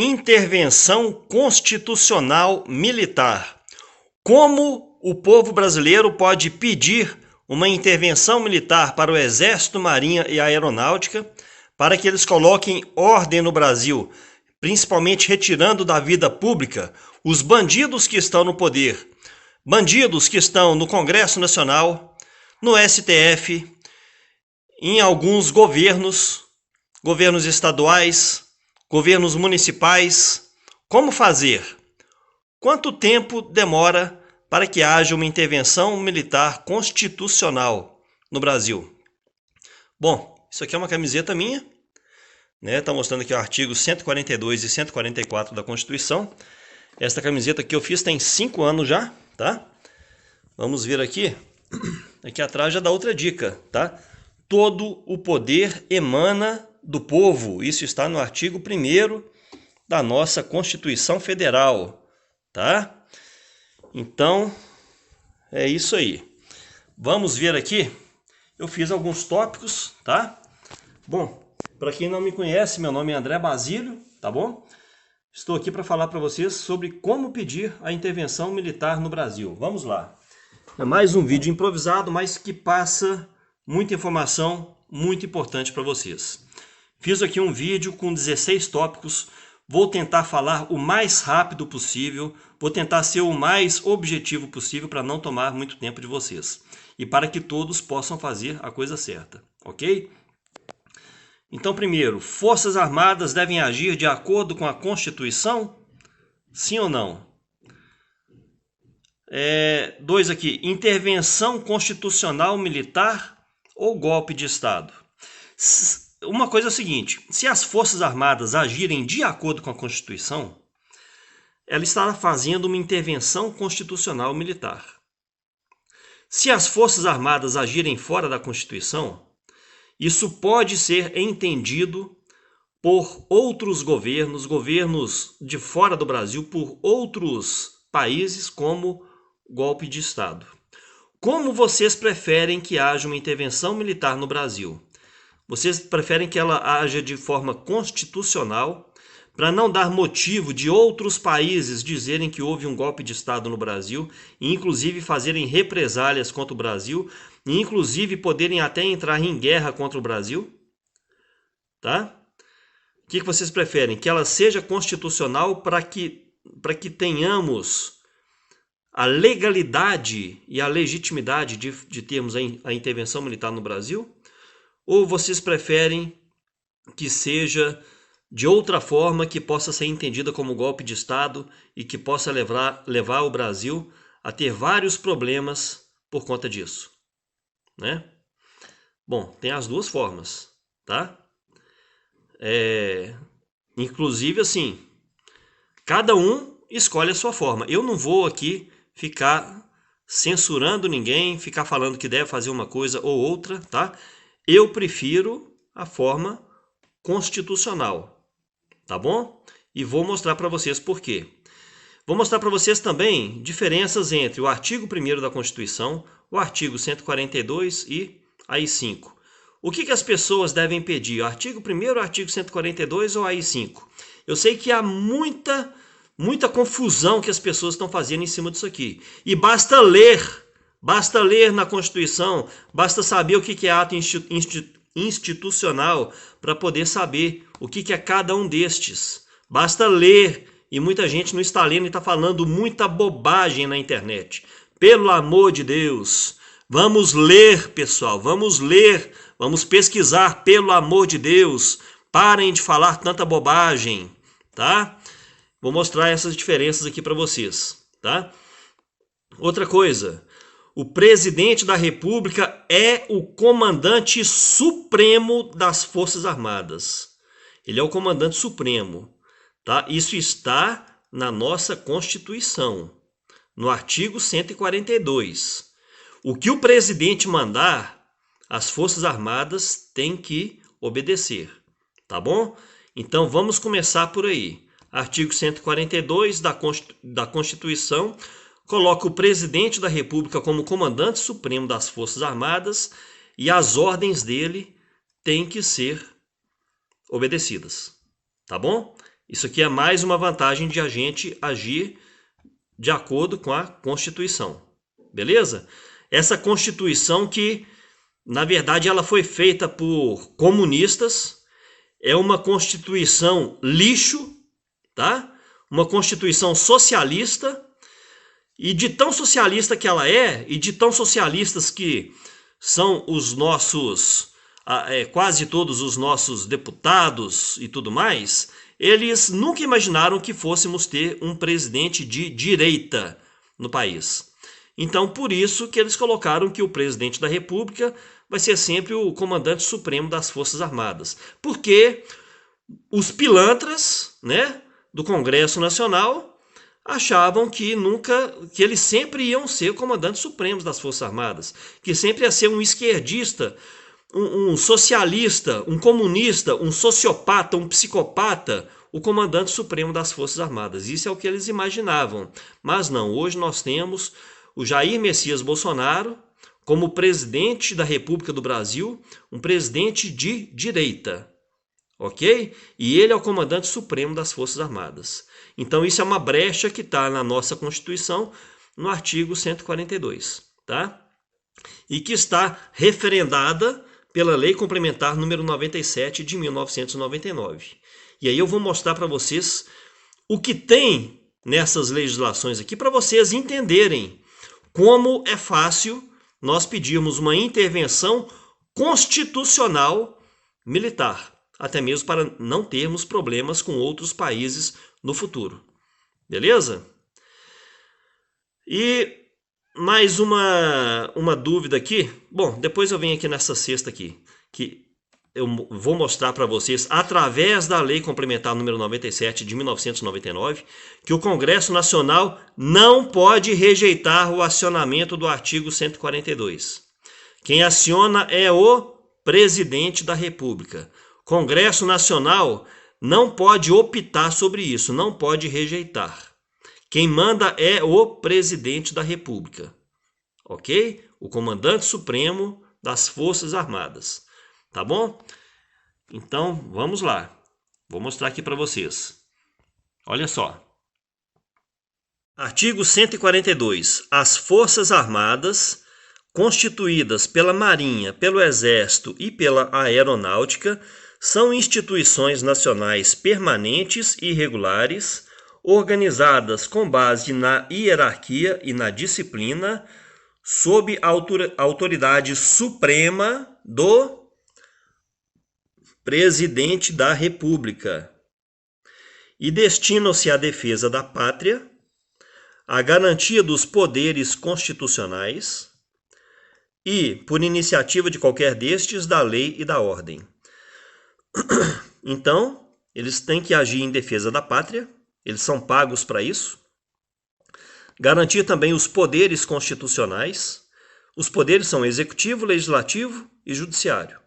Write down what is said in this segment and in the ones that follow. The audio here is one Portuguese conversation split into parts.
Intervenção constitucional militar. Como o povo brasileiro pode pedir uma intervenção militar para o Exército, Marinha e Aeronáutica para que eles coloquem ordem no Brasil, principalmente retirando da vida pública os bandidos que estão no poder, bandidos que estão no Congresso Nacional, no STF, em alguns governos estaduais, governos municipais. Como fazer? Quanto tempo demora para que haja uma intervenção militar constitucional no Brasil? Bom, isso aqui é uma camiseta minha, né? Tá mostrando aqui o artigo 142 e 144 da Constituição. Esta camiseta que eu fiz tem 5 anos já, tá? Vamos ver aqui. Aqui atrás já dá outra dica, tá? Todo o poder emana do povo. Isso está no artigo 1º da nossa Constituição Federal, tá? Então, é isso aí. Vamos ver aqui. Eu fiz alguns tópicos, tá? Bom, para quem não me conhece, meu nome é André Basílio, tá bom? Estou aqui para falar para vocês sobre como pedir a intervenção militar no Brasil. Vamos lá. É mais um vídeo improvisado, mas que passa muita informação muito importante para vocês. Fiz aqui um vídeo com 16 tópicos. Vou tentar falar o mais rápido possível. Vou tentar ser o mais objetivo possível para não tomar muito tempo de vocês. E para que todos possam fazer a coisa certa, ok? Então, primeiro, Forças Armadas devem agir de acordo com a Constituição? Sim ou não? 2 aqui, intervenção constitucional militar ou golpe de Estado? Uma coisa é o seguinte, se as Forças Armadas agirem de acordo com a Constituição, ela estará fazendo uma intervenção constitucional militar. Se as Forças Armadas agirem fora da Constituição, isso pode ser entendido por outros governos, governos de fora do Brasil, por outros países como golpe de Estado. Como vocês preferem que haja uma intervenção militar no Brasil? Vocês preferem que ela haja de forma constitucional, para não dar motivo de outros países dizerem que houve um golpe de Estado no Brasil, e inclusive fazerem represálias contra o Brasil, e inclusive poderem até entrar em guerra contra o Brasil? Tá? O que vocês preferem? Que ela seja constitucional para que tenhamos a legalidade e a legitimidade de termos a intervenção militar no Brasil? Ou vocês preferem que seja de outra forma, que possa ser entendida como golpe de Estado e que possa levar o Brasil a ter vários problemas por conta disso, né? Bom, tem as duas formas, tá? Inclusive, assim, cada um escolhe a sua forma. Eu não vou aqui ficar censurando ninguém, ficar falando que deve fazer uma coisa ou outra, tá? Eu prefiro a forma constitucional, tá bom? E vou mostrar para vocês por quê. Vou mostrar para vocês também diferenças entre o artigo 1º da Constituição, o artigo 142 e AI-5. O que as pessoas devem pedir? O artigo 1º, o artigo 142 ou AI-5? Eu sei que há muita confusão que as pessoas estão fazendo em cima disso aqui. E basta ler na Constituição, basta saber o que é ato institucional para poder saber o que é cada um destes. Basta ler, e muita gente não está lendo e está falando muita bobagem na internet. Pelo amor de Deus, vamos ler, pessoal, vamos ler, vamos pesquisar, pelo amor de Deus. Parem de falar tanta bobagem, tá? Vou mostrar essas diferenças aqui para vocês, tá? Outra coisa, o presidente da República é o comandante supremo das Forças Armadas. Ele é o comandante supremo, tá? Isso está na nossa Constituição, no artigo 142. O que o presidente mandar, as Forças Armadas têm que obedecer, tá bom? Então vamos começar por aí. Artigo 142 da Constituição coloca o presidente da República como comandante supremo das Forças Armadas e as ordens dele têm que ser obedecidas, tá bom? Isso aqui é mais uma vantagem de a gente agir de acordo com a Constituição. Beleza? Essa Constituição que, na verdade, ela foi feita por comunistas, é uma Constituição lixo, tá? Uma Constituição socialista, e de tão socialista que ela é, e de tão socialistas que são os nossos, quase todos os nossos deputados e tudo mais, eles nunca imaginaram que fôssemos ter um presidente de direita no país. Então, por isso que eles colocaram que o presidente da República vai ser sempre o comandante supremo das Forças Armadas. Porque os pilantras, né, do Congresso Nacional achavam que eles sempre iam ser comandantes supremos das Forças Armadas, que sempre ia ser um esquerdista, um socialista, um comunista, um sociopata, um psicopata, o comandante supremo das Forças Armadas. Isso é o que eles imaginavam. Mas não, hoje nós temos o Jair Messias Bolsonaro como presidente da República do Brasil, um presidente de direita, ok? E ele é o comandante supremo das Forças Armadas. Então isso é uma brecha que está na nossa Constituição, no artigo 142, tá? E que está referendada pela Lei Complementar número 97 de 1999. E aí eu vou mostrar para vocês o que tem nessas legislações aqui, para vocês entenderem como é fácil nós pedirmos uma intervenção constitucional militar, até mesmo para não termos problemas com outros países no futuro. Beleza? E mais uma dúvida aqui. Bom, depois eu venho aqui nessa sexta aqui, que eu vou mostrar para vocês, através da Lei Complementar número 97 de 1999, que o Congresso Nacional não pode rejeitar o acionamento do artigo 142. Quem aciona é o presidente da República. Congresso Nacional não pode optar sobre isso, não pode rejeitar. Quem manda é o presidente da República, ok? O comandante supremo das Forças Armadas, tá bom? Então, vamos lá. Vou mostrar aqui para vocês. Olha só. Artigo 142. As Forças Armadas, constituídas pela Marinha, pelo Exército e pela Aeronáutica, são instituições nacionais permanentes e regulares, organizadas com base na hierarquia e na disciplina, sob a autoridade suprema do presidente da República, e destinam-se à defesa da pátria, à garantia dos poderes constitucionais e, por iniciativa de qualquer destes, da lei e da ordem. Então, eles têm que agir em defesa da pátria, eles são pagos para isso. Garantir também os poderes constitucionais. Os poderes são executivo, legislativo e judiciário.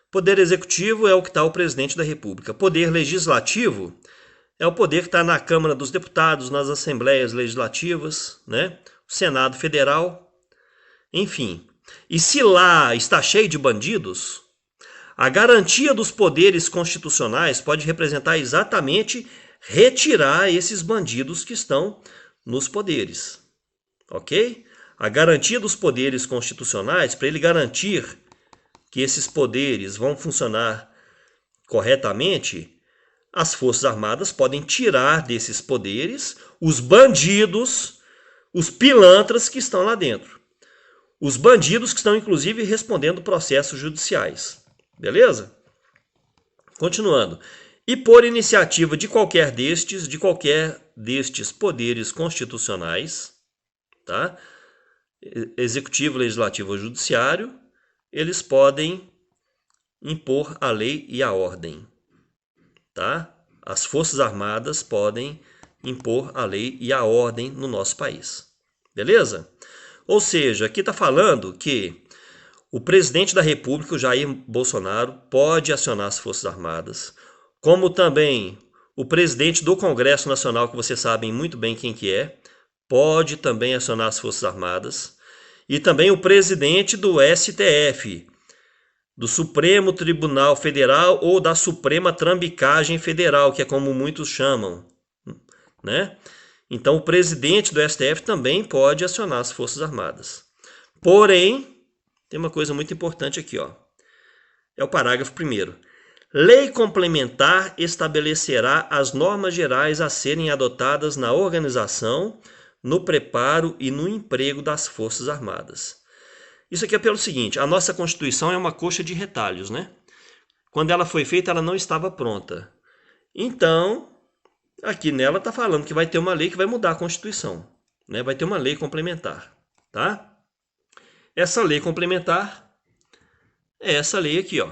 Poder executivo é o que está o presidente da República. Poder legislativo é o poder que está na Câmara dos Deputados, nas assembleias legislativas, né? O Senado Federal, enfim. E se lá está cheio de bandidos, a garantia dos poderes constitucionais pode representar exatamente retirar esses bandidos que estão nos poderes, ok? A garantia dos poderes constitucionais, para ele garantir que esses poderes vão funcionar corretamente, as Forças Armadas podem tirar desses poderes os bandidos, os pilantras que estão lá dentro. Os bandidos que estão, inclusive, respondendo processos judiciais. Beleza? Continuando. E por iniciativa de qualquer destes poderes constitucionais, tá? Executivo, legislativo ou judiciário, eles podem impor a lei e a ordem, tá? As Forças Armadas podem impor a lei e a ordem no nosso país. Beleza? Ou seja, aqui está falando que o presidente da República, o Jair Bolsonaro, pode acionar as Forças Armadas, como também o presidente do Congresso Nacional, que vocês sabem muito bem quem que é, pode também acionar as Forças Armadas, e também o presidente do STF, do Supremo Tribunal Federal ou da Suprema Trambicagem Federal, que é como muitos chamam, né? Então, o presidente do STF também pode acionar as Forças Armadas. Porém, tem uma coisa muito importante aqui, ó. É o parágrafo 1º. Lei complementar estabelecerá as normas gerais a serem adotadas na organização, no preparo e no emprego das Forças Armadas. Isso aqui é pelo seguinte, a nossa Constituição é uma coxa de retalhos, né? Quando ela foi feita, ela não estava pronta. Então, aqui nela está falando que vai ter uma lei que vai mudar a Constituição, né? Vai ter uma lei complementar, tá? Essa lei complementar é essa lei aqui, ó.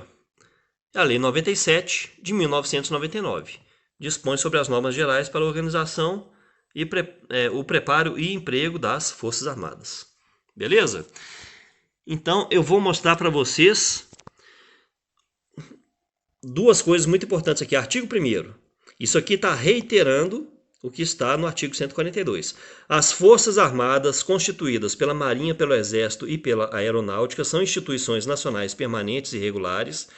É a Lei 97 de 1999. Dispõe sobre as normas gerais para a organização e o preparo e emprego das Forças Armadas. Beleza? Então, eu vou mostrar para vocês duas coisas muito importantes aqui. Artigo 1º. Isso aqui está reiterando o que está no artigo 142. As Forças Armadas constituídas pela Marinha, pelo Exército e pela Aeronáutica são instituições nacionais permanentes e regulares,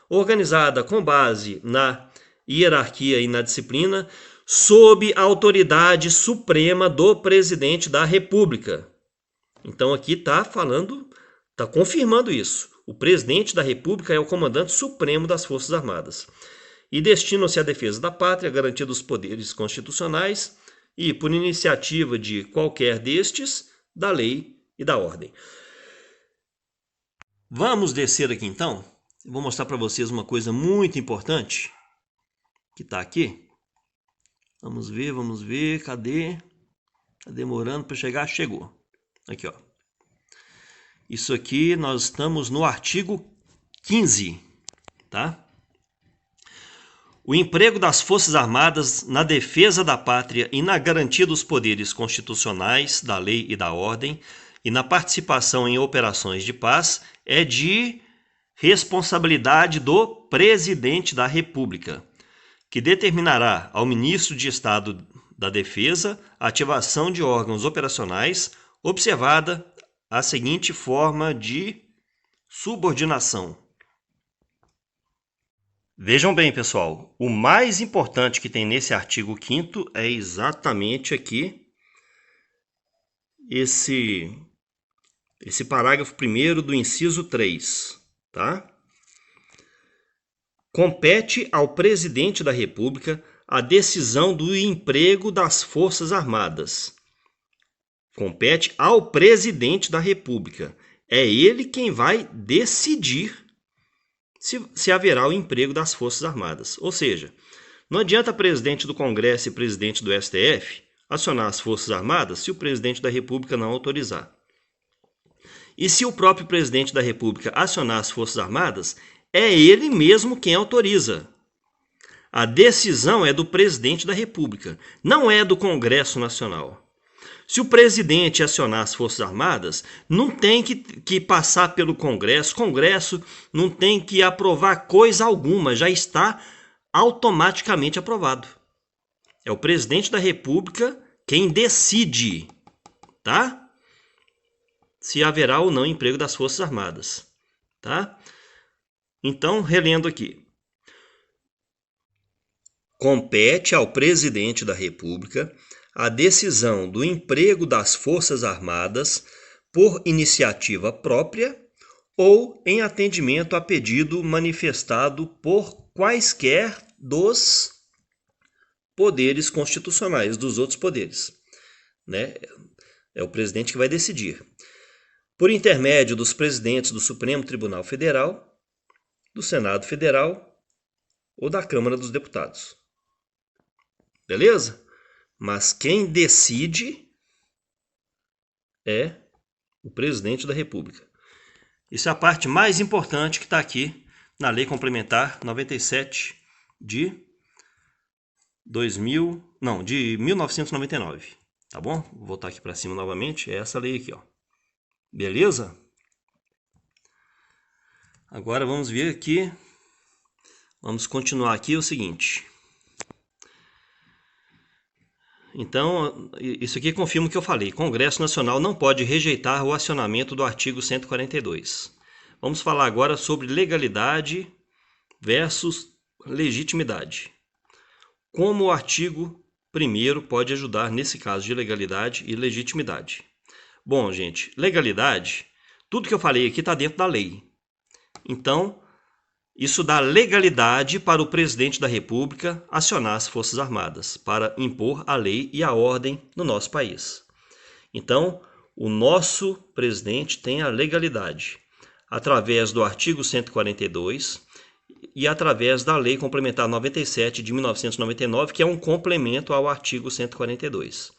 organizada com base na hierarquia e na disciplina, sob a autoridade suprema do Presidente da República. Então aqui está falando, está confirmando isso. O Presidente da República é o comandante supremo das Forças Armadas. E destinam-se à defesa da pátria, garantia dos poderes constitucionais e, por iniciativa de qualquer destes, da lei e da ordem. Vamos descer aqui então. Vou mostrar para vocês uma coisa muito importante que está aqui. Vamos ver, cadê? Está demorando para chegar, chegou. Aqui, ó. Isso aqui nós estamos no artigo 15, tá? O emprego das Forças Armadas na defesa da pátria e na garantia dos poderes constitucionais, da lei e da ordem, e na participação em operações de paz é de responsabilidade do Presidente da República, que determinará ao Ministro de Estado da Defesa a ativação de órgãos operacionais, observada a seguinte forma de subordinação. Vejam bem, pessoal, o mais importante que tem nesse artigo 5º é exatamente aqui esse parágrafo 1º do inciso 3, tá? Compete ao Presidente da República a decisão do emprego das Forças Armadas. Compete ao Presidente da República. É ele quem vai decidir se haverá o emprego das Forças Armadas. Ou seja, não adianta presidente do Congresso e presidente do STF acionar as Forças Armadas se o presidente da República não autorizar. E se o próprio presidente da República acionar as Forças Armadas, é ele mesmo quem autoriza. A decisão é do presidente da República, não é do Congresso Nacional. Se o presidente acionar as Forças Armadas, não tem que passar pelo Congresso. O Congresso não tem que aprovar coisa alguma, já está automaticamente aprovado. É o presidente da República quem decide, tá? Se haverá ou não emprego das Forças Armadas, tá? Então, relendo aqui. Compete ao presidente da República a decisão do emprego das Forças Armadas por iniciativa própria ou em atendimento a pedido manifestado por quaisquer dos poderes constitucionais, dos outros poderes, né? É o presidente que vai decidir. Por intermédio dos presidentes do Supremo Tribunal Federal, do Senado Federal ou da Câmara dos Deputados. Beleza? Mas quem decide é o presidente da República. Isso é a parte mais importante que está aqui na Lei Complementar 97 de 1999. Tá bom? Vou voltar aqui para cima novamente. É essa lei aqui, ó. Beleza? Agora vamos ver aqui. Vamos continuar aqui o seguinte. Então, isso aqui confirma o que eu falei. Congresso Nacional não pode rejeitar o acionamento do artigo 142. Vamos falar agora sobre legalidade versus legitimidade. Como o artigo 1º pode ajudar nesse caso de legalidade e legitimidade? Bom, gente, legalidade, tudo que eu falei aqui está dentro da lei. Então, isso dá legalidade para o presidente da República acionar as Forças Armadas para impor a lei e a ordem no nosso país. Então, o nosso presidente tem a legalidade através do artigo 142 e através da Lei Complementar 97 de 1999, que é um complemento ao artigo 142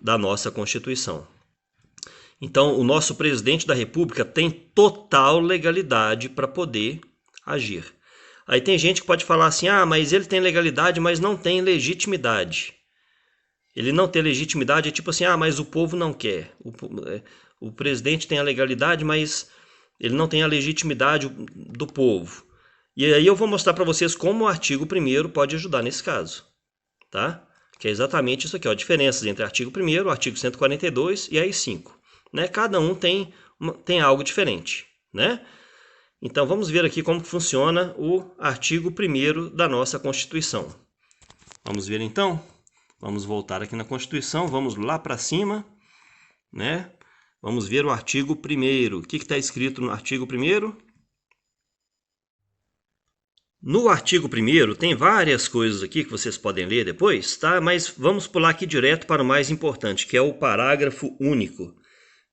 da nossa Constituição. Então, o nosso presidente da República tem total legalidade para poder agir. Aí tem gente que pode falar assim, mas ele tem legalidade, mas não tem legitimidade. Ele não tem legitimidade é tipo assim, mas o povo não quer. O presidente tem a legalidade, mas ele não tem a legitimidade do povo. E aí eu vou mostrar para vocês como o artigo 1º pode ajudar nesse caso, tá? Que é exatamente isso aqui, ó, diferenças entre o artigo 1º, o artigo 142 e AI-5. Né? Cada um tem algo diferente, né? Então vamos ver aqui como funciona o artigo 1º da nossa Constituição. Vamos ver então? Vamos voltar aqui na Constituição, vamos lá para cima, né? Vamos ver o artigo 1º. O que está escrito no artigo 1º? No artigo 1º tem várias coisas aqui que vocês podem ler depois, tá? Mas vamos pular aqui direto para o mais importante, que é o parágrafo único,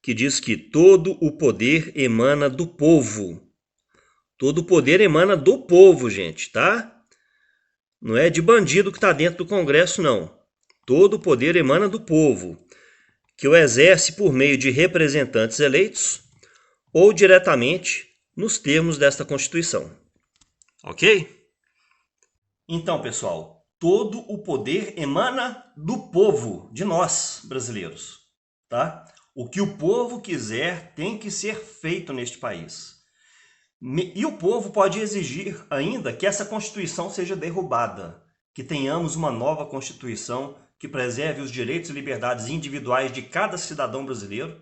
que diz que todo o poder emana do povo. Todo o poder emana do povo, gente, tá? Não é de bandido que está dentro do Congresso, não. Todo o poder emana do povo, que o exerce por meio de representantes eleitos ou diretamente nos termos desta Constituição. Ok? Então, pessoal, todo o poder emana do povo, de nós, brasileiros, tá? O que o povo quiser tem que ser feito neste país. E o povo pode exigir ainda que essa Constituição seja derrubada, que tenhamos uma nova Constituição que preserve os direitos e liberdades individuais de cada cidadão brasileiro,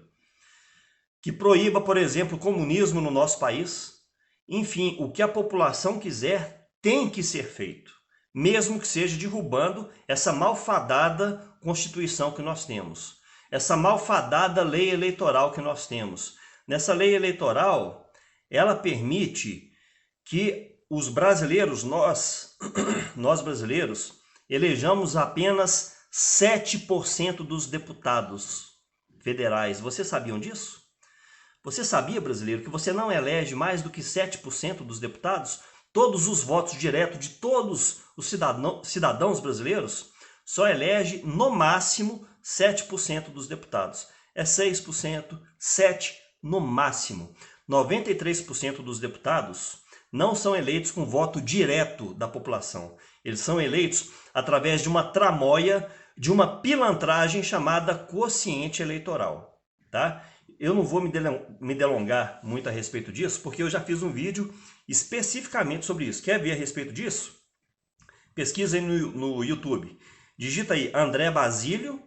que proíba, por exemplo, o comunismo no nosso país. Enfim, o que a população quiser tem que ser feito, mesmo que seja derrubando essa malfadada Constituição que nós temos, essa malfadada lei eleitoral que nós temos. Nessa lei eleitoral, ela permite que os brasileiros, nós brasileiros, elejamos apenas 7% dos deputados federais. Vocês sabiam disso? Você sabia, brasileiro, que você não elege mais do que 7% dos deputados? Todos os votos diretos de todos os cidadãos brasileiros só elege, no máximo, 7% dos deputados. É 6%, 7% no máximo. 93% dos deputados não são eleitos com voto direto da população. Eles são eleitos através de uma tramóia, de uma pilantragem chamada quociente eleitoral, tá? Eu não vou me delongar muito a respeito disso, porque eu já fiz um vídeo especificamente sobre isso. Quer ver a respeito disso? Pesquisa aí no YouTube. Digita aí André Basílio,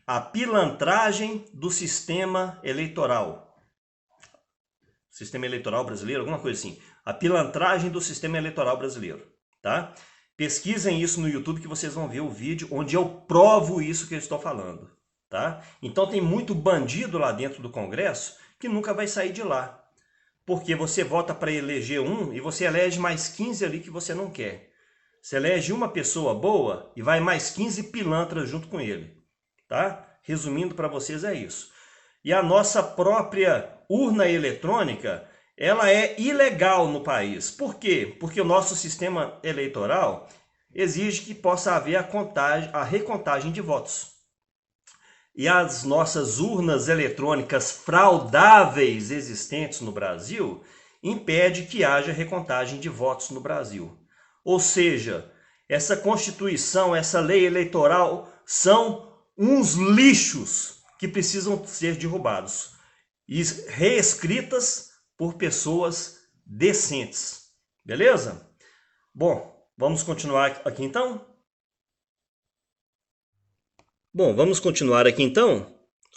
a pilantragem do sistema eleitoral. Sistema eleitoral brasileiro, alguma coisa assim. A pilantragem do sistema eleitoral brasileiro, tá? Pesquisem isso no YouTube que vocês vão ver o vídeo onde eu provo isso que eu estou falando. Tá? Então tem muito bandido lá dentro do Congresso que nunca vai sair de lá. Porque você vota para eleger um e você elege mais 15 ali que você não quer. Você elege uma pessoa boa e vai mais 15 pilantras junto com ele. Tá? Resumindo para vocês é isso. E a nossa própria urna eletrônica, ela é ilegal no país. Por quê? Porque o nosso sistema eleitoral exige que possa haver a recontagem de votos. E as nossas urnas eletrônicas fraudáveis existentes no Brasil impede que haja recontagem de votos no Brasil. Ou seja, essa Constituição, essa lei eleitoral são uns lixos que precisam ser derrubados e reescritas por pessoas decentes. Beleza? Bom, vamos continuar aqui então?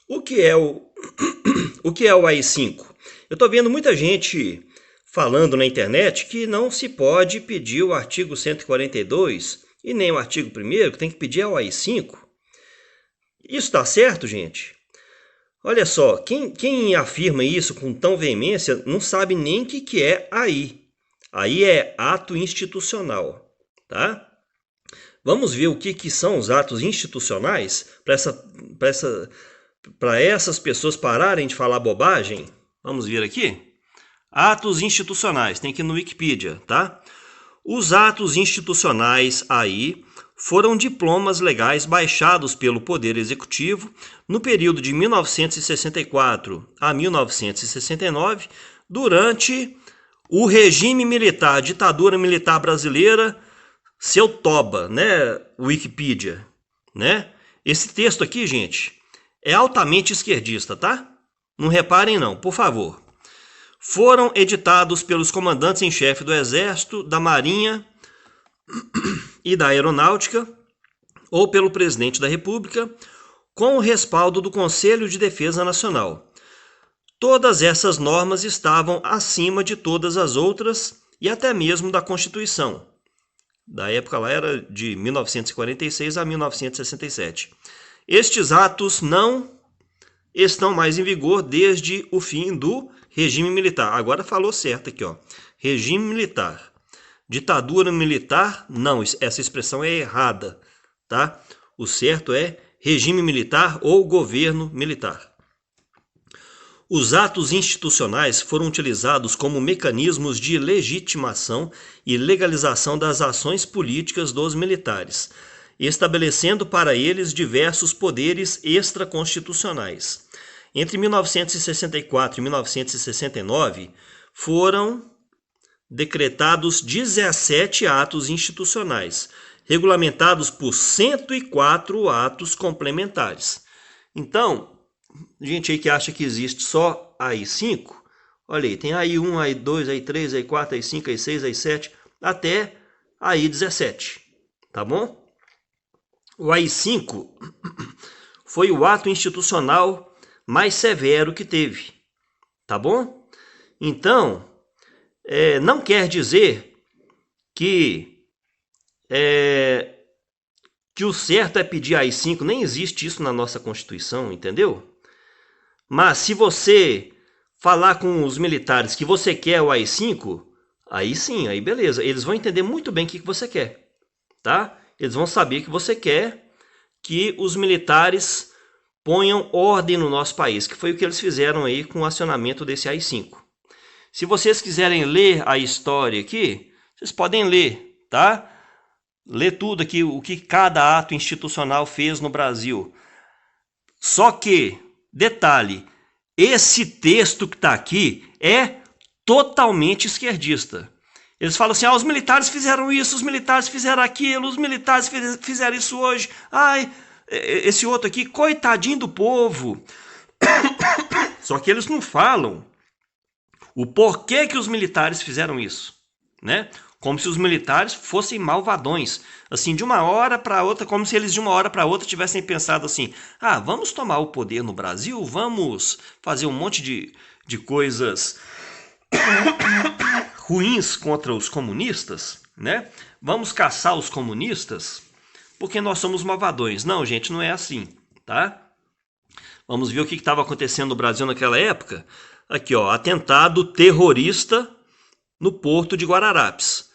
O que é o AI-5? Eu estou vendo muita gente falando na internet que não se pode pedir o artigo 142 e nem o artigo 1º, que tem que pedir é o AI-5. Isso está certo, gente? Olha só, quem afirma isso com tão veemência não sabe nem o que é AI. AI é ato institucional, tá? Vamos ver o que são os atos institucionais para essas pessoas pararem de falar bobagem. Vamos ver aqui. Atos institucionais, tem que ir no Wikipedia, tá? Os atos institucionais aí foram diplomas legais baixados pelo Poder Executivo no período de 1964 a 1969, durante o regime militar, a ditadura militar brasileira, seu toba, né, Wikipedia, né? Esse texto aqui, gente, é altamente esquerdista, tá? Não reparem não, por favor. Foram editados pelos comandantes em chefe do Exército, da Marinha e da Aeronáutica, ou pelo Presidente da República, com o respaldo do Conselho de Defesa Nacional. Todas essas normas estavam acima de todas as outras e até mesmo da Constituição. Da época lá era de 1946 a 1967. Estes atos não estão mais em vigor desde o fim do regime militar. Agora falou certo aqui, ó. Regime militar. Ditadura militar, não, essa expressão é errada, tá? O certo é regime militar ou governo militar. Os atos institucionais foram utilizados como mecanismos de legitimação e legalização das ações políticas dos militares, estabelecendo para eles diversos poderes extraconstitucionais. Entre 1964 e 1969, foram decretados 17 atos institucionais, regulamentados por 104 atos complementares. Então, gente aí que acha que existe só AI-5, olha aí, tem AI-1, AI-2, AI-3, AI-4, AI-5, AI-6, AI-7, até AI-17, tá bom? O AI-5 foi o ato institucional mais severo que teve, tá bom? Então, não quer dizer que o certo é pedir AI-5, nem existe isso na nossa Constituição, entendeu? Mas se você falar com os militares que você quer o AI-5, aí sim, aí beleza, eles vão entender muito bem o que você quer, tá? Eles vão saber que você quer que os militares ponham ordem no nosso país, que foi o que eles fizeram aí com o acionamento desse AI-5. Se vocês quiserem ler a história aqui, vocês podem ler, tá? Ler tudo aqui, o que cada ato institucional fez no Brasil. Só que, detalhe, esse texto que está aqui é totalmente esquerdista. Eles falam assim, os militares fizeram isso, os militares fizeram aquilo, os militares fizeram isso hoje. Ai, esse outro aqui, coitadinho do povo. Só que eles não falam o porquê que os militares fizeram isso, né? Como se os militares fossem malvadões, assim, de uma hora para outra, como se eles de uma hora para outra tivessem pensado assim, vamos tomar o poder no Brasil, vamos fazer um monte de coisas ruins contra os comunistas, né? Vamos caçar os comunistas, porque nós somos malvadões. Não, gente, não é assim, tá? Vamos ver o que estava acontecendo no Brasil naquela época. Aqui, ó, atentado terrorista no porto de Guararapes.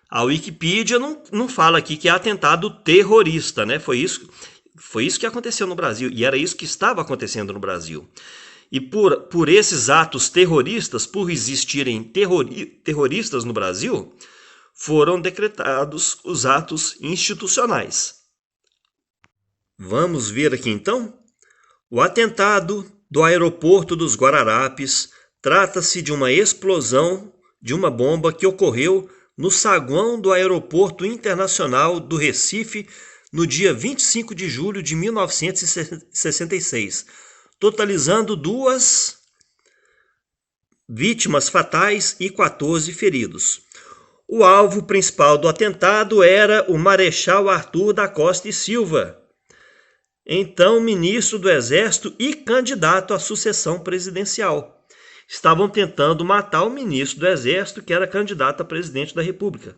A Wikipedia não fala aqui que é atentado terrorista, né? Foi isso que aconteceu no Brasil, e era isso que estava acontecendo no Brasil. E por esses atos terroristas, por existirem terroristas no Brasil, foram decretados os atos institucionais. Vamos ver aqui então? O atentado do aeroporto dos Guararapes trata-se de uma explosão de uma bomba que ocorreu no saguão do Aeroporto Internacional do Recife no dia 25 de julho de 1966, totalizando 2 vítimas fatais e 14 feridos. O alvo principal do atentado era o Marechal Arthur da Costa e Silva, então ministro do Exército e candidato à sucessão presidencial. estavam tentando matar o ministro do Exército, que era candidato a presidente da República.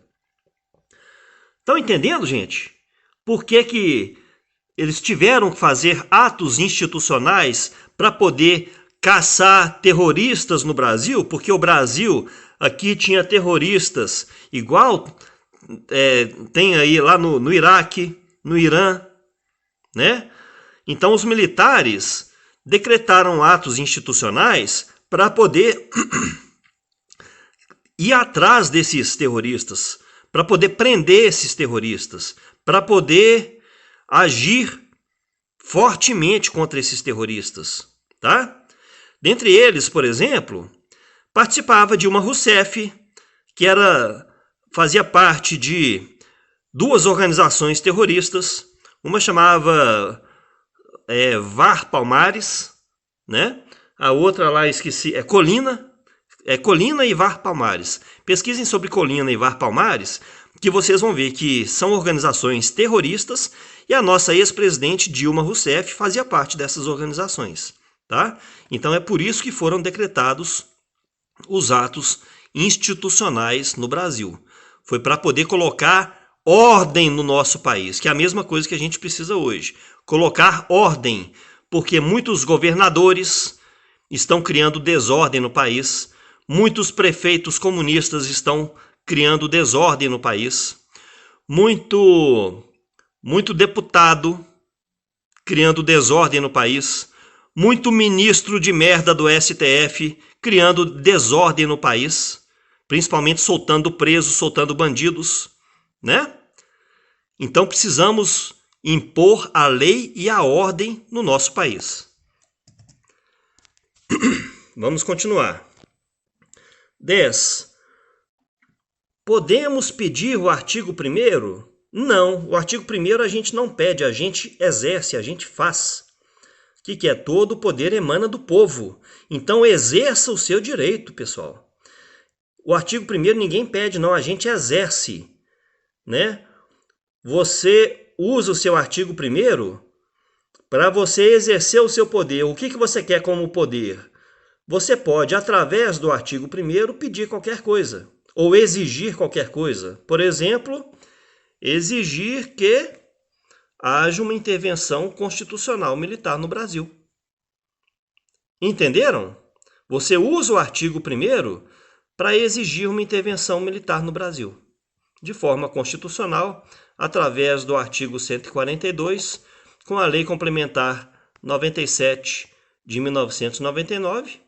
Estão entendendo, gente? Por que eles tiveram que fazer atos institucionais para poder caçar terroristas no Brasil? Porque o Brasil aqui tinha terroristas igual tem aí lá no Iraque, no Irã, né? Então os militares decretaram atos institucionais para poder ir atrás desses terroristas, para poder prender esses terroristas, para poder agir fortemente contra esses terroristas, tá? Dentre eles, por exemplo, participava Dilma Rousseff, que fazia parte de duas organizações terroristas, uma chamava VAR Palmares, né? A outra lá esqueci, Colina e VAR Palmares. Pesquisem sobre Colina e VAR Palmares, que vocês vão ver que são organizações terroristas e a nossa ex-presidente Dilma Rousseff fazia parte dessas organizações, tá? Então é por isso que foram decretados os atos institucionais no Brasil. Foi para poder colocar ordem no nosso país, que é a mesma coisa que a gente precisa hoje. Colocar ordem, porque muitos governadores estão criando desordem no país, muitos prefeitos comunistas estão criando desordem no país, muito deputado criando desordem no país, muito ministro de merda do STF criando desordem no país, principalmente soltando presos, soltando bandidos, né? Então precisamos impor a lei e a ordem no nosso país. Vamos continuar. 10. Podemos pedir o artigo 1º? Não, o artigo 1º a gente não pede, a gente exerce, a gente faz. O que é? Todo o poder emana do povo. Então exerça o seu direito, pessoal. O artigo 1º ninguém pede, não, a gente exerce, né? Você usa o seu artigo 1º para você exercer o seu poder. O que você quer como poder? Você pode, através do artigo 1º, pedir qualquer coisa ou exigir qualquer coisa. Por exemplo, exigir que haja uma intervenção constitucional militar no Brasil. Entenderam? Você usa o artigo 1º para exigir uma intervenção militar no Brasil, de forma constitucional, através do artigo 142, com a Lei Complementar 97 de 1999,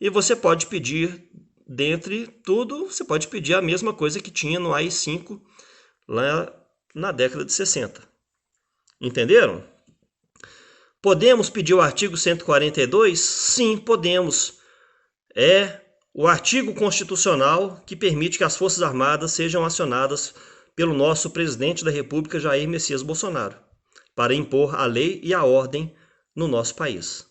e você pode pedir, dentre tudo, você pode pedir a mesma coisa que tinha no AI-5 lá na década de 60. Entenderam? Podemos pedir o artigo 142? Sim, podemos. É o artigo constitucional que permite que as Forças Armadas sejam acionadas pelo nosso presidente da República, Jair Messias Bolsonaro, para impor a lei e a ordem no nosso país.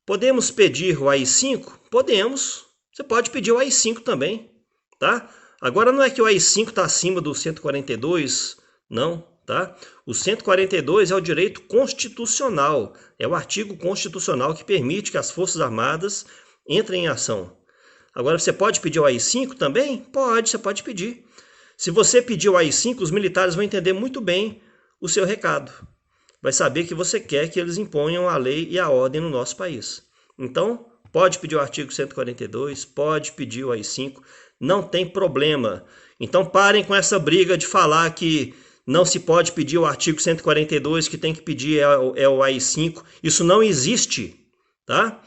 Podemos pedir o AI-5? Podemos. Você pode pedir o AI-5 também, tá? Agora não é que o AI-5 está acima do 142, não, tá? O 142 é o direito constitucional, é o artigo constitucional que permite que as Forças Armadas entrem em ação. Agora, você pode pedir o AI-5 também? Pode, você pode pedir. Se você pedir o AI-5, os militares vão entender muito bem o seu recado. Vai saber que você quer que eles imponham a lei e a ordem no nosso país. Então, pode pedir o artigo 142, pode pedir o AI-5, não tem problema. Então, parem com essa briga de falar que não se pode pedir o artigo 142, que tem que pedir o AI-5. Isso não existe, tá?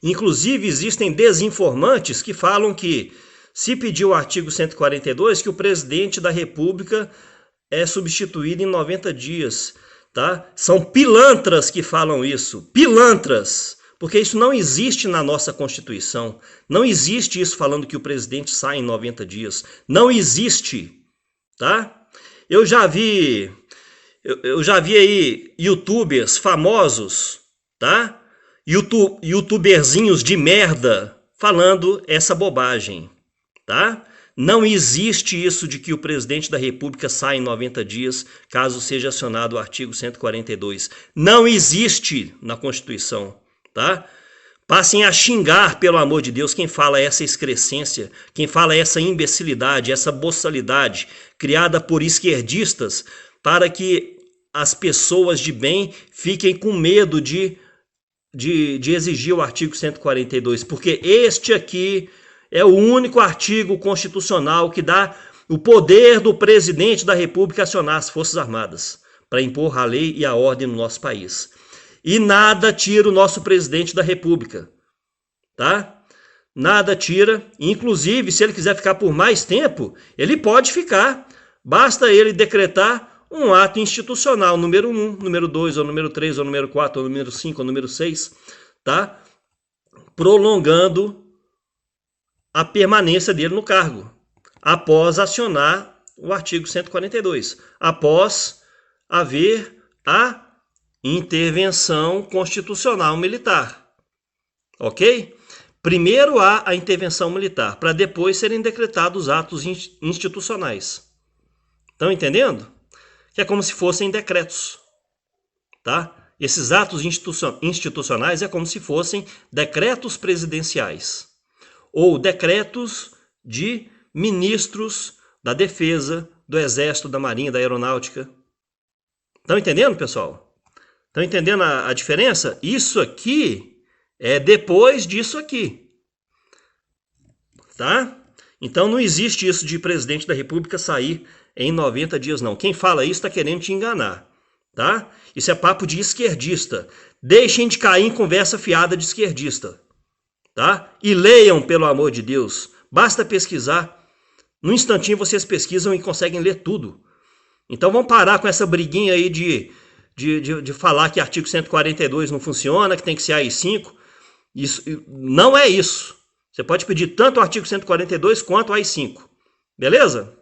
Inclusive, existem desinformantes que falam que, se pedir o artigo 142, que o presidente da República é substituído em 90 dias, tá? São pilantras que falam isso, pilantras, porque isso não existe na nossa Constituição. Não existe isso falando que o presidente sai em 90 dias. Não existe, tá? Eu já vi aí youtubers famosos, tá? Youtuberzinhos de merda falando essa bobagem, tá? Não existe isso de que o presidente da República sai em 90 dias, caso seja acionado o artigo 142. Não existe na Constituição, tá? Passem a xingar, pelo amor de Deus, quem fala essa excrescência, quem fala essa imbecilidade, essa boçalidade criada por esquerdistas para que as pessoas de bem fiquem com medo de exigir o artigo 142, porque este aqui é o único artigo constitucional que dá o poder do presidente da República acionar as Forças Armadas para impor a lei e a ordem no nosso país. E nada tira o nosso presidente da República, tá? Nada tira, inclusive se ele quiser ficar por mais tempo, ele pode ficar, basta ele decretar um ato institucional, número 1, número 2, ou número 3, ou número 4, ou número 5, ou número 6, tá? Prolongando a permanência dele no cargo, após acionar o artigo 142, após haver a intervenção constitucional militar, ok? Primeiro há a intervenção militar, para depois serem decretados atos institucionais. Estão entendendo? Que é como se fossem decretos, tá? Esses atos institucionais é como se fossem decretos presidenciais ou decretos de ministros da Defesa, do Exército, da Marinha, da Aeronáutica. Estão entendendo, pessoal? Estão entendendo a diferença? Isso aqui é depois disso aqui, tá? Então não existe isso de presidente da República sair em 90 dias, não. Quem fala isso está querendo te enganar, tá? Isso é papo de esquerdista. Deixem de cair em conversa fiada de esquerdista, tá? E leiam, pelo amor de Deus. Basta pesquisar. Num instantinho vocês pesquisam e conseguem ler tudo. Então vamos parar com essa briguinha aí de falar que artigo 142 não funciona, que tem que ser AI-5. Isso, não é isso. Você pode pedir tanto o artigo 142 quanto o AI-5. Beleza?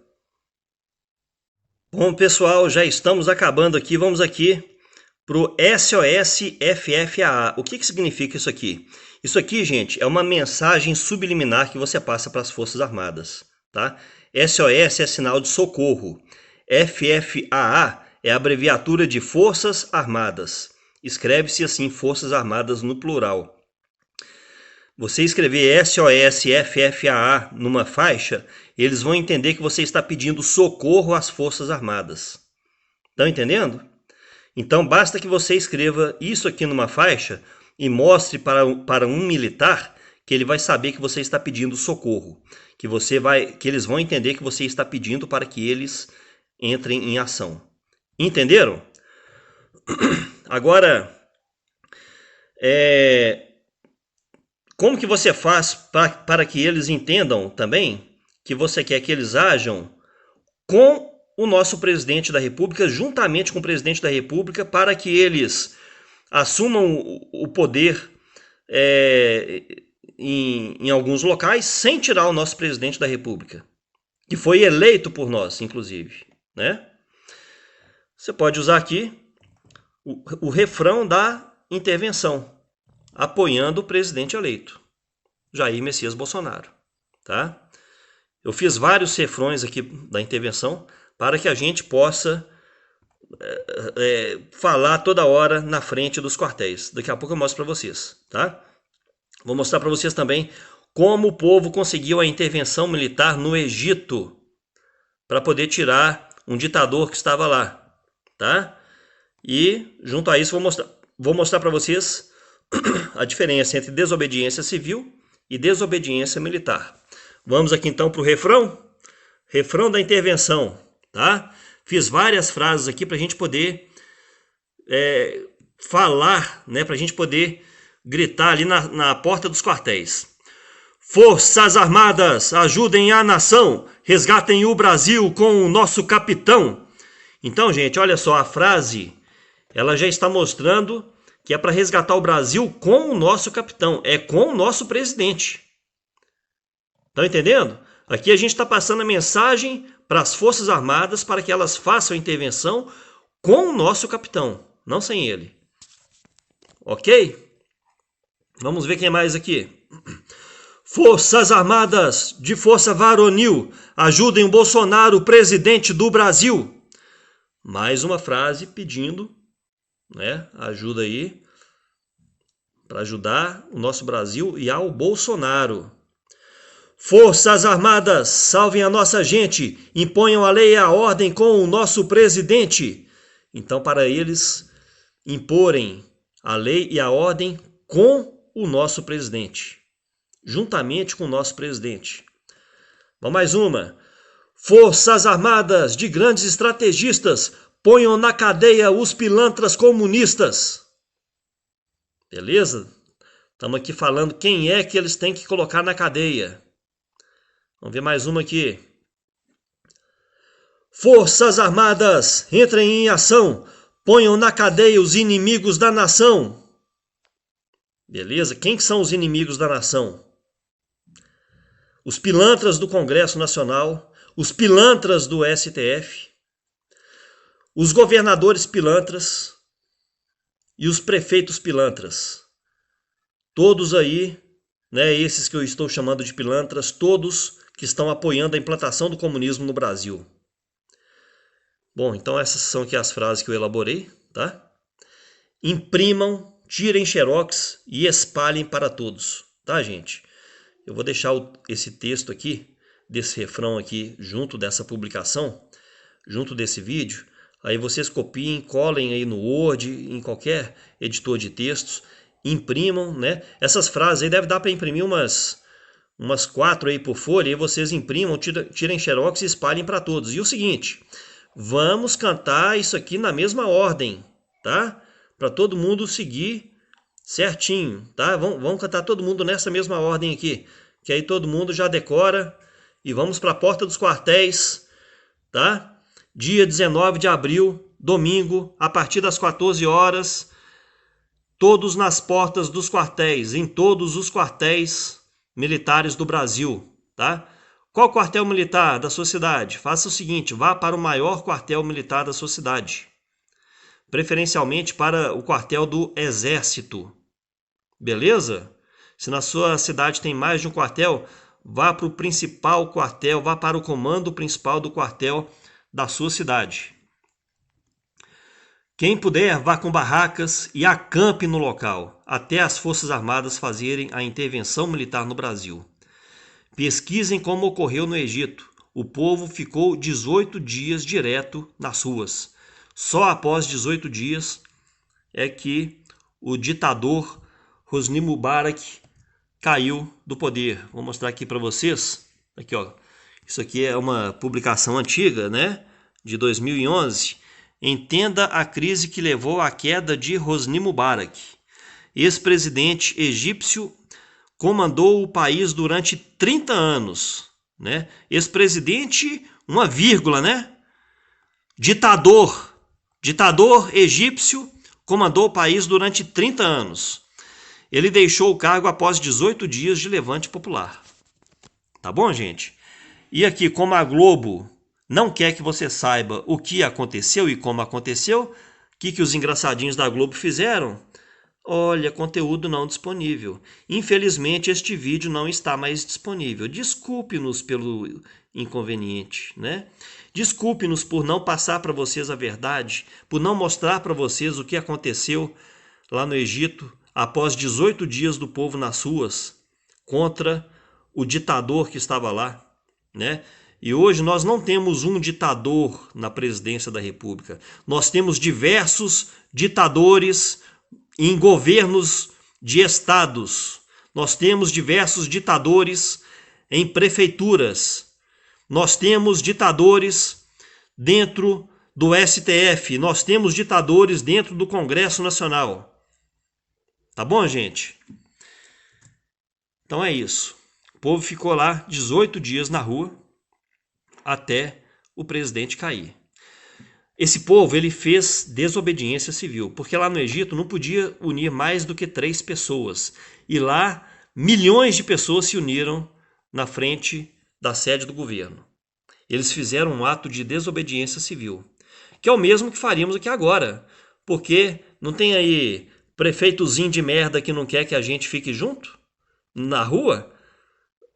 Bom, pessoal, já estamos acabando aqui. Vamos aqui para o SOS-FFAA. O que significa isso aqui? Isso aqui, gente, é uma mensagem subliminar que você passa para as Forças Armadas, tá? SOS é sinal de socorro. FFAA é a abreviatura de Forças Armadas. Escreve-se assim, Forças Armadas no plural. Você escrever SOS FFAA numa faixa, eles vão entender que você está pedindo socorro às Forças Armadas. Estão entendendo? Então basta que você escreva isso aqui numa faixa e mostre para um militar que ele vai saber que você está pedindo socorro. Que eles vão entender que você está pedindo para que eles entrem em ação. Entenderam? Agora, como que você faz para que eles entendam também que você quer que eles ajam com o nosso presidente da República, juntamente com o presidente da República, para que eles assumam o poder em alguns locais, sem tirar o nosso presidente da República, que foi eleito por nós, inclusive, né? Você pode usar aqui o refrão da intervenção, apoiando o presidente eleito, Jair Messias Bolsonaro, tá? Eu fiz vários refrões aqui da intervenção para que a gente possa falar toda hora na frente dos quartéis. Daqui a pouco eu mostro para vocês, tá? Vou mostrar para vocês também como o povo conseguiu a intervenção militar no Egito para poder tirar um ditador que estava lá, tá? E junto a isso vou mostrar para vocês a diferença entre desobediência civil e desobediência militar. Vamos aqui então para o refrão da intervenção, tá? Fiz várias frases aqui para a gente poder falar, né? Para a gente poder gritar ali na porta dos quartéis. Forças Armadas, ajudem a nação, resgatem o Brasil com o nosso capitão. Então, gente, olha só, a frase, ela já está mostrando que é para resgatar o Brasil com o nosso capitão, é com o nosso presidente. Estão entendendo? Aqui a gente está passando a mensagem para as Forças Armadas para que elas façam a intervenção com o nosso capitão, não sem ele. Ok? Vamos ver quem mais aqui. Forças Armadas de Força Varonil, ajudem o Bolsonaro, presidente do Brasil. Mais uma frase pedindo, né, ajuda aí para ajudar o nosso Brasil e ao Bolsonaro. Forças Armadas, salvem a nossa gente, imponham a lei e a ordem com o nosso presidente. Então, para eles imporem a lei e a ordem com o nosso presidente, juntamente com o nosso presidente. Vamos mais uma. Forças Armadas de grandes estrategistas, ponham na cadeia os pilantras comunistas. Beleza? Estamos aqui falando quem é que eles têm que colocar na cadeia. Vamos ver mais uma aqui. Forças Armadas, entrem em ação, ponham na cadeia os inimigos da nação. Beleza? Quem que são os inimigos da nação? Os pilantras do Congresso Nacional, os pilantras do STF, os governadores pilantras e os prefeitos pilantras. Todos aí, né, esses que eu estou chamando de pilantras, todos que estão apoiando a implantação do comunismo no Brasil. Bom, então essas são aqui as frases que eu elaborei, tá? Imprimam, tirem xerox e espalhem para todos, tá, gente? Eu vou deixar esse texto aqui, desse refrão aqui, junto dessa publicação, junto desse vídeo. Aí vocês copiem, colhem aí no Word, em qualquer editor de textos, imprimam, né? Essas frases aí deve dar para imprimir umas 4 aí por folha, e vocês imprimam, tirem xerox e espalhem para todos. E o seguinte, vamos cantar isso aqui na mesma ordem, tá? Para todo mundo seguir certinho, tá? Vamos cantar todo mundo nessa mesma ordem aqui, que aí todo mundo já decora. E vamos para a porta dos quartéis, tá? Dia 19 de abril, domingo, a partir das 14 horas, todos nas portas dos quartéis, em todos os quartéis militares do Brasil, tá? Qual quartel militar da sua cidade? Faça o seguinte, vá para o maior quartel militar da sua cidade, preferencialmente para o quartel do Exército, beleza? Se na sua cidade tem mais de um quartel, vá para o principal quartel, vá para o comando principal do quartel da sua cidade. Quem puder, vá com barracas e acampe no local, até as Forças Armadas fazerem a intervenção militar no Brasil. Pesquisem como ocorreu no Egito. O povo ficou 18 dias direto nas ruas. Só após 18 dias é que o ditador Hosni Mubarak caiu do poder. Vou mostrar aqui para vocês. Aqui, ó. Isso aqui é uma publicação antiga, né? De 2011. Entenda a crise que levou à queda de Hosni Mubarak. Ex-presidente egípcio comandou o país durante 30 anos, né? Ex-presidente, uma vírgula, né? Ditador egípcio comandou o país durante 30 anos. Ele deixou o cargo após 18 dias de levante popular. Tá bom, gente? E aqui, como a Globo não quer que você saiba o que aconteceu e como aconteceu, o que os engraçadinhos da Globo fizeram? Olha, conteúdo não disponível. Infelizmente, este vídeo não está mais disponível. Desculpe-nos pelo inconveniente, né? Desculpe-nos por não passar para vocês a verdade, por não mostrar para vocês o que aconteceu lá no Egito após 18 dias do povo nas ruas contra o ditador que estava lá, né? E hoje nós não temos um ditador na presidência da República. Nós temos diversos ditadores em governos de estados. Nós temos diversos ditadores em prefeituras. Nós temos ditadores dentro do STF. Nós temos ditadores dentro do Congresso Nacional. Tá bom, gente? Então é isso. O povo ficou lá 18 dias na rua até o presidente cair. Esse povo, ele fez desobediência civil, porque lá no Egito não podia unir mais do que 3 pessoas. E lá, milhões de pessoas se uniram na frente da sede do governo. Eles fizeram um ato de desobediência civil, que é o mesmo que faríamos aqui agora, porque não tem aí prefeitozinho de merda que não quer que a gente fique junto na rua?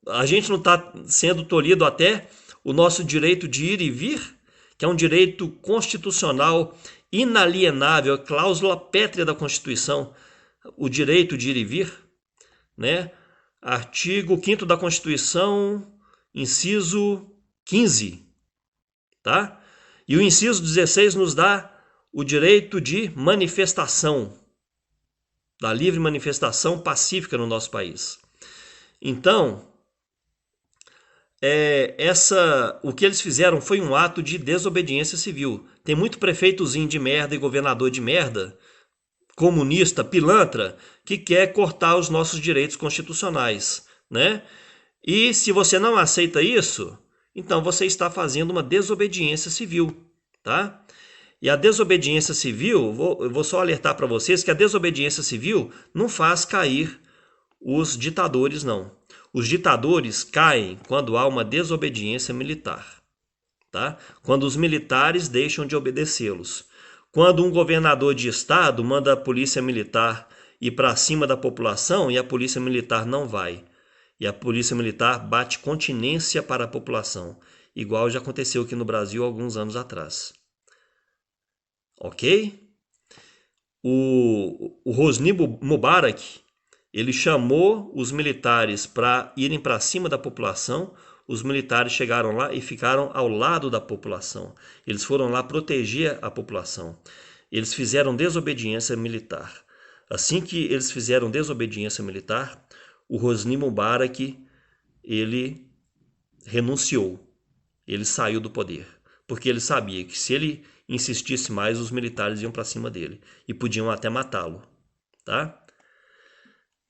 A gente não está sendo tolhido até o nosso direito de ir e vir, que é um direito constitucional inalienável, a cláusula pétrea da Constituição, o direito de ir e vir, né? Artigo 5º da Constituição, inciso 15, tá? E o inciso 16 nos dá o direito de manifestação, da livre manifestação pacífica no nosso país. Então, o que eles fizeram foi um ato de desobediência civil. Tem muito prefeitozinho de merda e governador de merda, comunista, pilantra, que quer cortar os nossos direitos constitucionais, né? E se você não aceita isso, então você está fazendo uma desobediência civil, tá? E a desobediência civil, eu vou só alertar para vocês que a desobediência civil não faz cair os ditadores, não. Os ditadores caem quando há uma desobediência militar, tá? Quando os militares deixam de obedecê-los. Quando um governador de estado manda a polícia militar ir para cima da população e a polícia militar não vai. E a polícia militar bate continência para a população, igual já aconteceu aqui no Brasil há alguns anos atrás. Ok? O Hosni Mubarak, ele chamou os militares para irem para cima da população. Os militares chegaram lá e ficaram ao lado da população. Eles foram lá proteger a população. Eles fizeram desobediência militar. Assim que eles fizeram desobediência militar, o Hosni Mubarak, ele renunciou. Ele saiu do poder. Porque ele sabia que se ele insistisse mais, os militares iam para cima dele. E podiam até matá-lo. Tá?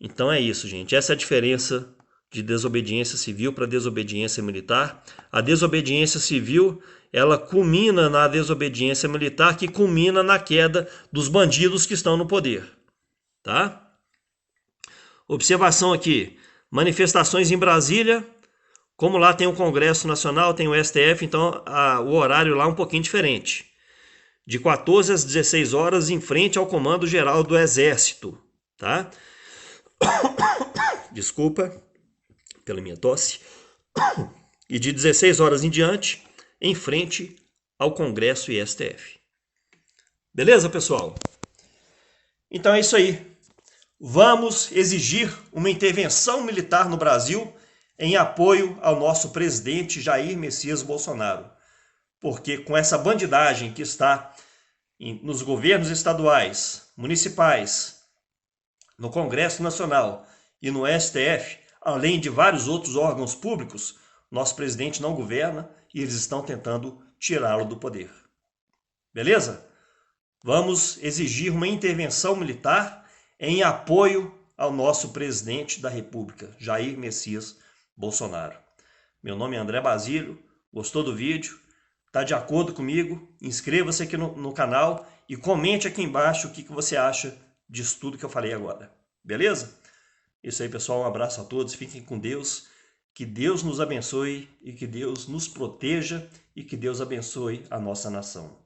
Então é isso, gente. Essa é a diferença de desobediência civil para desobediência militar. A desobediência civil, ela culmina na desobediência militar, que culmina na queda dos bandidos que estão no poder. Tá? Observação aqui. Manifestações em Brasília. Como lá tem o Congresso Nacional, tem o STF, então o horário lá é um pouquinho diferente. De 14 às 16 horas, em frente ao Comando Geral do Exército. Tá? Desculpa pela minha tosse. E de 16 horas em diante, em frente ao Congresso e STF. Beleza, pessoal? Então é isso aí. Vamos exigir uma intervenção militar no Brasil em apoio ao nosso presidente Jair Messias Bolsonaro. Porque com essa bandidagem que está nos governos estaduais, municipais, no Congresso Nacional e no STF, além de vários outros órgãos públicos, nosso presidente não governa e eles estão tentando tirá-lo do poder. Beleza? Vamos exigir uma intervenção militar em apoio ao nosso presidente da República, Jair Messias Bolsonaro. Meu nome é André Basílio, gostou do vídeo? Está de acordo comigo? Inscreva-se aqui no canal e comente aqui embaixo o que você acha disso tudo que eu falei agora. Beleza? Isso aí, pessoal. Um abraço a todos. Fiquem com Deus. Que Deus nos abençoe e que Deus nos proteja e que Deus abençoe a nossa nação.